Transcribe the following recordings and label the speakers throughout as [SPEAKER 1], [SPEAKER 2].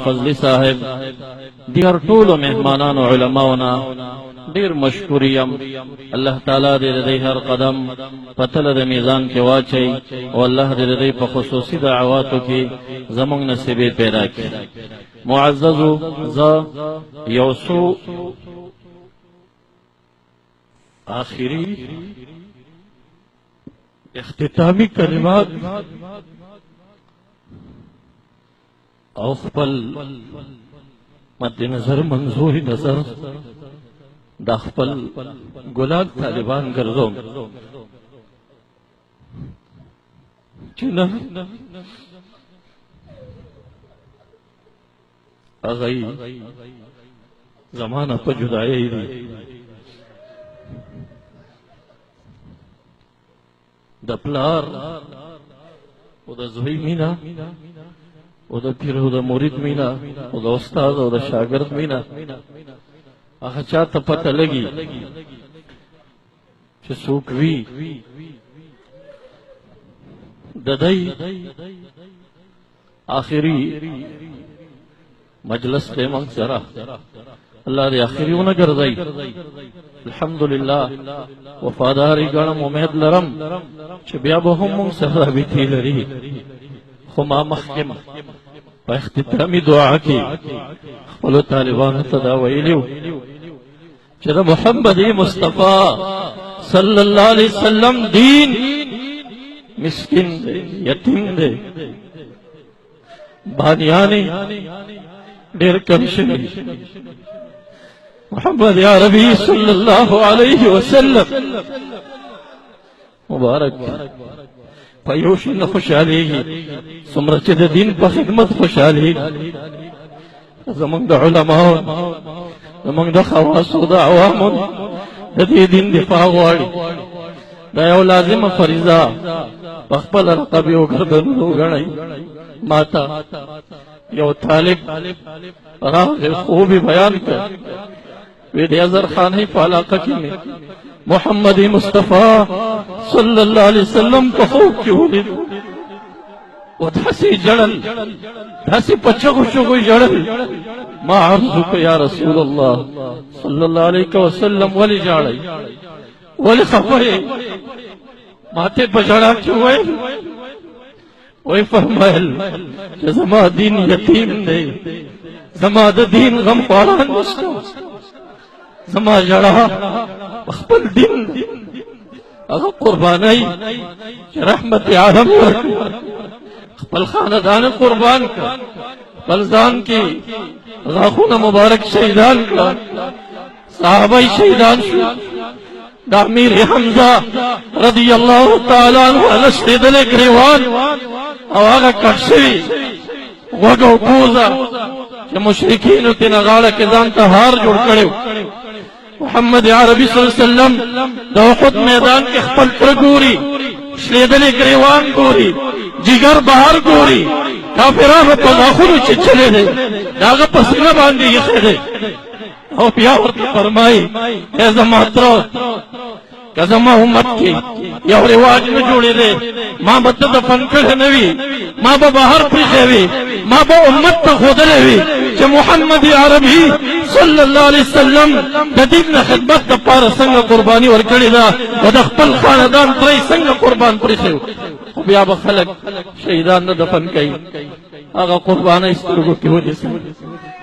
[SPEAKER 1] فضلی صاحب دیگر ټولو مهمانانو علماونا ډیر مشکور یم. الله تعالی دې د هر قدم پتل د میزان کې واچي او الله دې د په خصوصي دعواتو کې زمونږ نصیب پیدا کړي. معززو ز یوسو آخری اختتامی کلمات او خپل مد نظر منظور نظر دا خپل ګلاب طالبان ګرځوم چې نه هغه زمانہ په جدایي دي د پلار او د زوی مینا او د پیر او د مرید مینا او د استاد او د شاګرد مینا هغه چاته پته لګي چې څوک وی د دای آخري مجلس ته موږ سره الله دې آخريونه ګرځي. الحمدلله وفاداری ګڼم، امید لرم چې بیا به هم موږ سره بیتی لري. خو ما مخکې په اختتامي دعا کې خپلو طالبانو ته دا ویلي چې د محمد مصطفی صلی الله علیه وسلم دین مسکین دی، یتیم دی، بانیانی ډېر کم شوي. محمد عربي صلی الله علیه وسلم مبارک په یو شي نه خوشحالېږي څومره چې د دین په خدمت خوشحالېږي. زمونږ د علماو، زمونږ د خواصو، د عوامو د دې دین دفاع غواړي. دا یو لازمه فریضه په خپل رقبې وګرځولو وګڼئ. ماته یو طالب راغی، خوب بیان کړ، وی د اظهر خانې په علاقه کې مې محمد مصطفی صلی الله علیه وسلم په خوب کې ولید او داسې ژړل، داسې په چغو چغو ژړل. ما عرض وکړ یا رسول الله صلی الله علیه وسلم ولې ژاړئ، ولې خفه یې؟ ماته په ژړا کې وویل، وی فرمایل چې زما دین یتیم دی، زما د دین غم خواران نشته، زما ژړا خپل دین هغه قربانای چې رحمت عالم ورکړ، خپل خاندان قربان کړ، خپل ځان کې غاښونه مبارک شهیدان کړ، صحابه شهیدان شو. د امیر حمزه رضی الله تعالی عنہ لشتېدلې ګریوان او هغه کټ شوي غوږ او پوزه چې مشرکینو تېنه غاړه کې ځان ته هار جوړ کړی. محمد عربي صلی الله علیه وسلم د احد میدان کې خپل تر ګوري، شلېدلې ګریوان ګوري، جګر بهر ګوري، کافرانو په غاښونو چې چلې دی د هغه په سینه باندې ایښی دی. او بیا ورته فرمایي ای زما تره، که زما امت کې یو رواج نه جوړېدی ما به ته دفن کړی نه وي، ما به بهر پرېښی وي، ما به امت ته ښودلی وي چې محمد عربي صلی الله علیه وسلم د دین د خدمت دپاره څنګه قرباني ورکړې ده او د خپل خاندان ترې څنګه قربان پرېښی و. خو بیا به خلک شهیدان نه دفن کوي، هغه قربانۍ سترګو کې ونیسئ،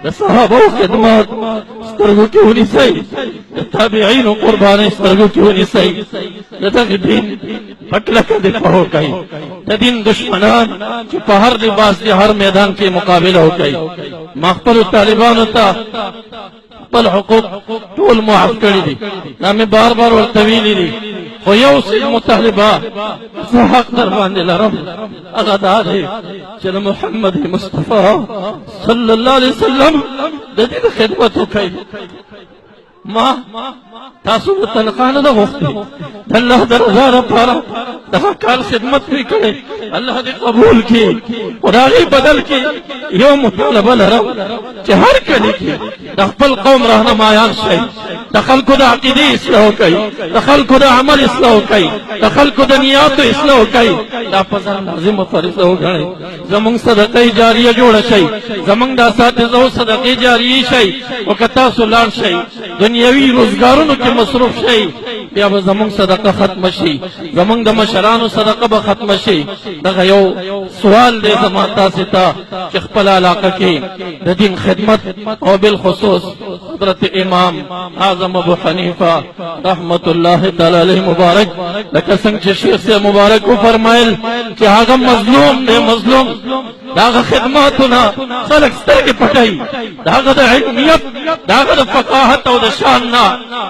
[SPEAKER 1] د صحابو خدمات سترګو کې ونیسئ، د تابعینو قربانۍ سترګو کې ونیسئ، د دغه دین په کلکه دفاع وکئ، د دین دشمنان چې په هر لباس کې هر میدان کې مقابله وکئ. ما خپلو طالبانو ته خپل حقوق ټول معاف کړي دي، دا مې بار بار ورته ویلي دي، خو یو څه مطالبه زه حق در باندې لرم، هغه دا دی چې د محمد مصطفی صلی الله علیه وسلم د دې خدمت وکړي. ما تاسو د تنخواه نه ده غوښتې د الله د رضا لپاره دغه کال خدمت مې کړی الله دې قبول کړي خو د هغې بدل کې یو مطالبه لرم چې هر کلي کې د خپل قوم رهنمایان شئ د خلکو د عقیدې اصلاح وکئ د خلکو د عمل اصلاح وکئ د خلکو د نیاتو اصلاح وکئ دا په ځان لازمه فریضه وګڼئ زموږ صدقه جاریه جوړه شئ زموږ د اساتذو صدقې جاریې شئ او که تاسو لاړ شئ دنیوي روزګارونو کې مصروف شئ بیا به زموږ صدقه ختمه شي زموږ د مشرانو صدقه به ختمه شي دغه یو سوال دی زما تاسې ته چې خپل علاقه کې د دین خدمت او بالخصوص حضرت امام اعظم ابو حنیفه رحمت الله تعالی علیه مبارک لکه څنګه چې شیخ صاحب مبارک وفرمایل چې هغه مظلوم دی مظلوم داغه خدماتونه خلک سترګې پټوي داغه د علمیت داغه د فقاهت او د شان نه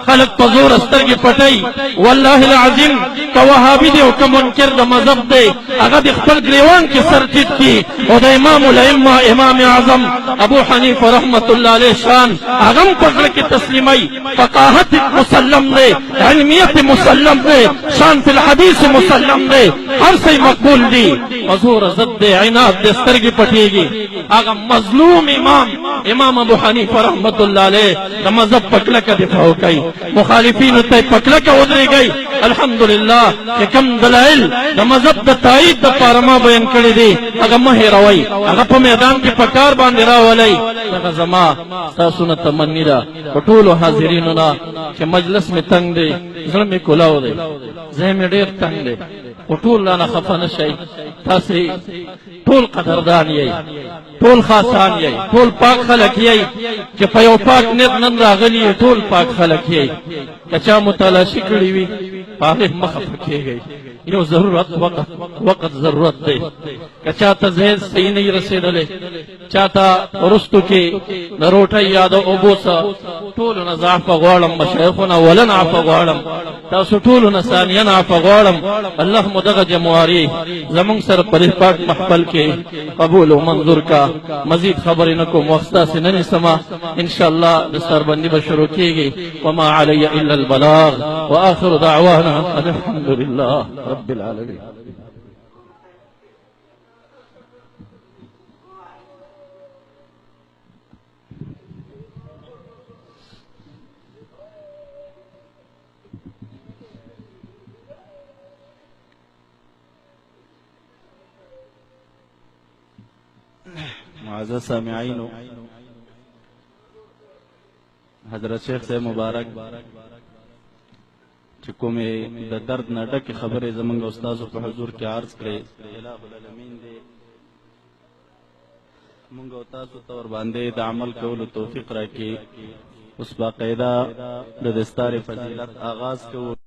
[SPEAKER 1] خلک په زور سترګې پټوي والله العظیم که وهابي دی او که منکر د مذهب دی هغه د خپل ګریوان کې سر ټیټ کړي او د امام الائمه امام اعظم ابو حنیفه رحمت الله علیه شان هغه هم په زړه کې تسلیموي فقاهت مسلم دی علمیت مسلم دی شان فی الحدیث مسلم دی هر څه مقبول دی حضور ضد دی عناد دی سترګې پټېږي هغه مظلوم امام ابو حنیفه رحمت الله علیه د مذهب په کلکه دفاع وکړي مخالفینو ته په کلکه ودرېږئ الحمدلله چې کوم دلایل د مذهب د تایید دپاره ما بیان کړي دي هغه مه هېروئ هغه په میدان کې په کار باندې راولئ دغه زما ستاسو نه تمني ده په ټولو حاضرینو نه چې مجلس مې تنګ دی زړه مې کولاو دی ذهن مې ډېر تنګ دی خو ټول رانه خفه نه شئ تاسې ټول قدردان یئ ټول خاصان یئ ټول پاک خلک یئ چې په یو پاک نیت نن راغلي ټول پاک خلک یئ که چا متلاشي کړي وي په هغې مه خفه کېږئ یو ضرورت وقت ضرورت دی که چاته ذهن صحیح نه رسېدلی چاته وروستو کې د روټۍ یا د اوبو څه ټولو نه زه عفه غواړم مشایخو نه ولن عفه غواړم تاسو ټولو نه ثانیه عفه غواړم الله مو دغه جمواري زموږ سره په دې پاک محفل کې قبول او منظور کا مزید خبرې نه کوم وخت ستاسې نه نیسمه انشاءالله د سربندي به شروع کېږي وما علی الا البلاغ واخر دعوانا ان الحمد لله رب العالمين
[SPEAKER 2] معزز سامعینو حضرت شیخ صاحب مبارک چې کومې د درد نه ډکې خبرې زموږ استادو په حضور کې عرض کړې الہ العالمین دې موږ او تاسو ته ورباندې د عمل کولو توفیق راکړي اوس باقاعده د دستار فضیلت آغاز کوو